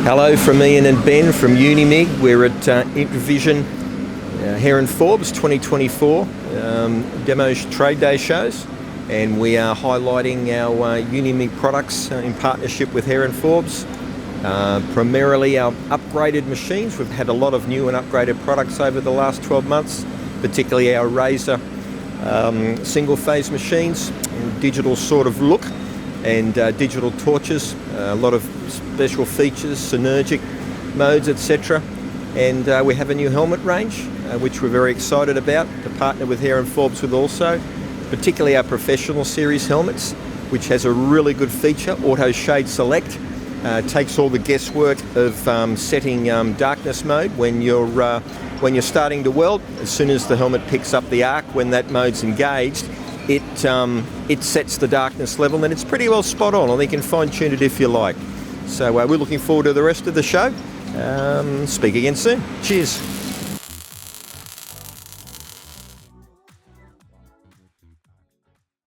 Hello from Ian and Ben from UNIMIG. We're at Unveiling, Hare and Forbes 2024 demos trade day shows, and we are highlighting our UNIMIG products in partnership with Hare and Forbes. Primarily our upgraded machines. We've had a lot of new and upgraded products over the last 12 months, particularly our Razor single phase machines, digital sort of look, and digital torches, a lot of special features, synergic modes, etc. And we have a new helmet range, which we're very excited about to partner with Hare and Forbes with also, particularly our professional series helmets, which has a really good feature, auto shade select. Takes all the guesswork of setting darkness mode when you're starting to weld. As soon as the helmet picks up the arc, when that mode's engaged, it sets the darkness level, and it's pretty well spot on. I think you can fine tune it if you like. So we're looking forward to the rest of the show. Speak again soon. Cheers.